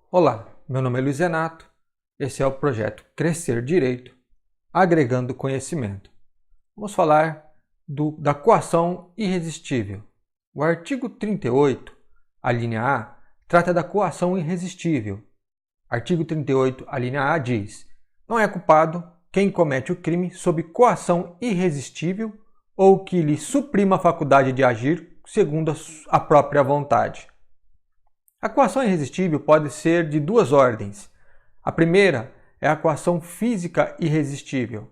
Olá, meu nome é Luiz Renato, esse é o projeto Crescer Direito, agregando conhecimento. Vamos falar da coação irresistível. O artigo 38, a linha A, trata da coação irresistível. Artigo 38, a linha A diz: não é culpado quem comete o crime sob coação irresistível ou que lhe suprima a faculdade de agir segundo a própria vontade. A coação irresistível pode ser de duas ordens. A primeira é a coação física irresistível.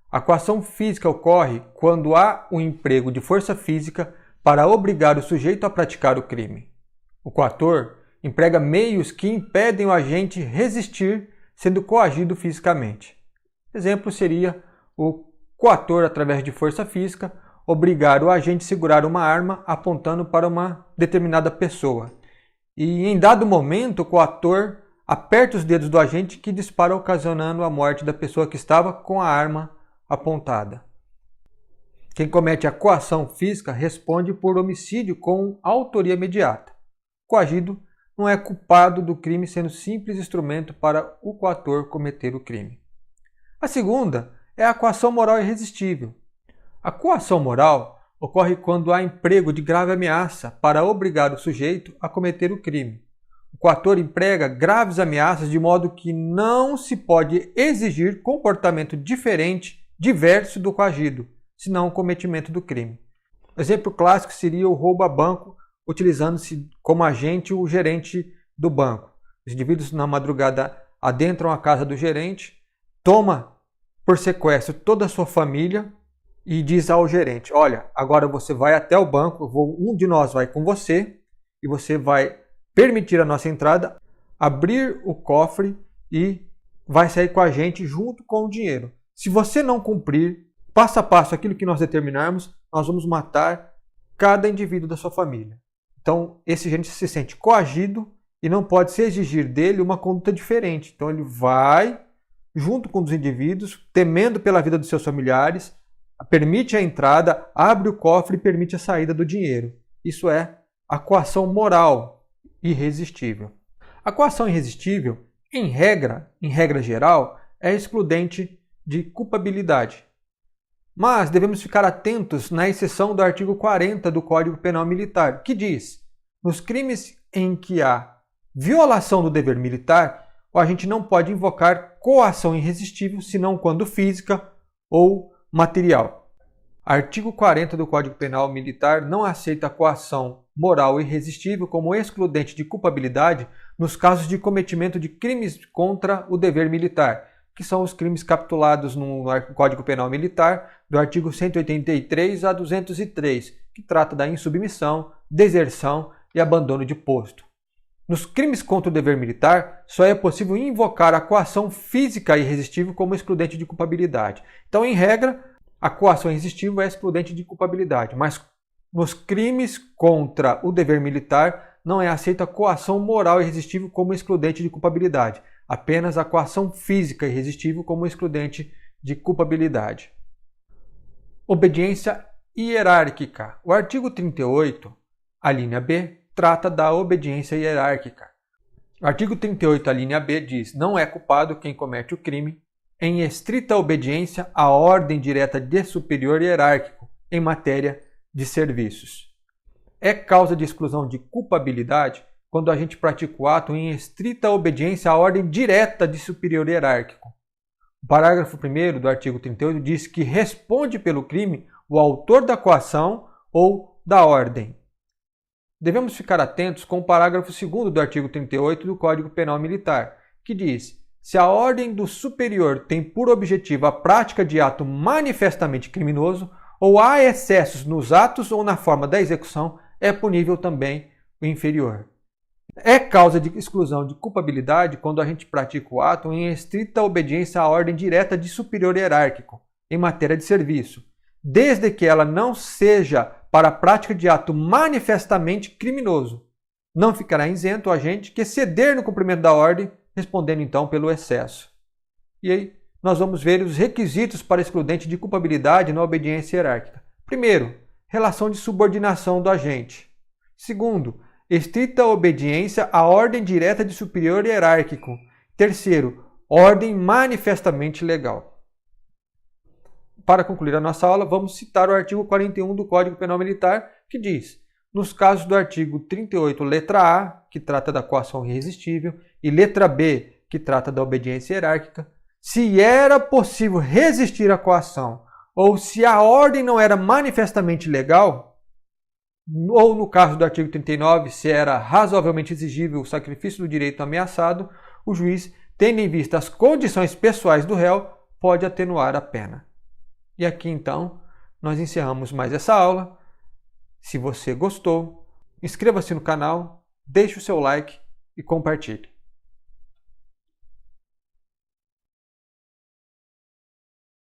A coação física ocorre quando há o emprego de força física para obrigar o sujeito a praticar o crime. O coator emprega meios que impedem o agente resistir sendo coagido fisicamente. Exemplo seria o coator, através de força física, obrigar o agente a segurar uma arma apontando para uma determinada pessoa. E em dado momento, o coator aperta os dedos do agente que dispara, ocasionando a morte da pessoa que estava com a arma apontada. Quem comete a coação física responde por homicídio com autoria imediata. O coagido não é culpado do crime, sendo simples instrumento para o coator cometer o crime. A segunda é a coação moral irresistível. A coação moral ocorre quando há emprego de grave ameaça para obrigar o sujeito a cometer o crime. O coator emprega graves ameaças de modo que não se pode exigir comportamento diverso do coagido, senão o cometimento do crime. O exemplo clássico seria o roubo a banco, utilizando-se como agente o gerente do banco. Os indivíduos na madrugada adentram a casa do gerente, toma por sequestro toda a sua família e diz ao gerente: olha, agora você vai até o banco, um de nós vai com você e você vai permitir a nossa entrada, abrir o cofre e vai sair com a gente junto com o dinheiro. Se você não cumprir passo a passo aquilo que nós determinarmos, nós vamos matar cada indivíduo da sua família. Então, esse gerente se sente coagido e não pode se exigir dele uma conduta diferente. Então, ele vai junto com os indivíduos, temendo pela vida dos seus familiares, permite a entrada, abre o cofre e permite a saída do dinheiro. Isso é a coação moral irresistível. A coação irresistível, em regra geral, é excludente de culpabilidade. Mas devemos ficar atentos na exceção do artigo 40 do Código Penal Militar, que diz: nos crimes em que há violação do dever militar, o agente não pode invocar coação irresistível, senão quando física ou material. Artigo 40 do Código Penal Militar não aceita a coação moral irresistível como excludente de culpabilidade nos casos de cometimento de crimes contra o dever militar, que são os crimes capitulados no Código Penal Militar, do artigo 183 a 203, que trata da insubmissão, deserção e abandono de posto. Nos crimes contra o dever militar, só é possível invocar a coação física irresistível como excludente de culpabilidade. Então, em regra, a coação irresistível é excludente de culpabilidade, mas nos crimes contra o dever militar não é aceita a coação moral irresistível como excludente de culpabilidade, apenas a coação física irresistível como excludente de culpabilidade. Obediência hierárquica. O artigo 38, a linha B, trata da obediência hierárquica. O artigo 38, a linha B, diz: não é culpado quem comete o crime em estrita obediência à ordem direta de superior hierárquico em matéria de serviços. É causa de exclusão de culpabilidade quando a gente pratica o ato em estrita obediência à ordem direta de superior hierárquico. O parágrafo 1º do artigo 38 diz que responde pelo crime o autor da coação ou da ordem. Devemos ficar atentos com o parágrafo 2º do artigo 38 do Código Penal Militar, que diz: se a ordem do superior tem por objetivo a prática de ato manifestamente criminoso ou há excessos nos atos ou na forma da execução, é punível também o inferior. É causa de exclusão de culpabilidade quando a gente pratica o ato em estrita obediência à ordem direta de superior hierárquico em matéria de serviço, desde que ela não seja para a prática de ato manifestamente criminoso. Não ficará isento o agente que ceder no cumprimento da ordem, respondendo então pelo excesso. E aí nós vamos ver os requisitos para excludente de culpabilidade na obediência hierárquica. Primeiro, relação de subordinação do agente. Segundo, estrita obediência à ordem direta de superior hierárquico. Terceiro, ordem manifestamente legal. Para concluir a nossa aula, vamos citar o artigo 41 do Código Penal Militar, que diz: nos casos do artigo 38, letra A, que trata da coação irresistível, e letra B, que trata da obediência hierárquica, se era possível resistir à coação ou se a ordem não era manifestamente legal, ou no caso do artigo 39, se era razoavelmente exigível o sacrifício do direito ameaçado, o juiz, tendo em vista as condições pessoais do réu, pode atenuar a pena. E aqui então, nós encerramos mais essa aula. Se você gostou, inscreva-se no canal, deixe o seu like e compartilhe.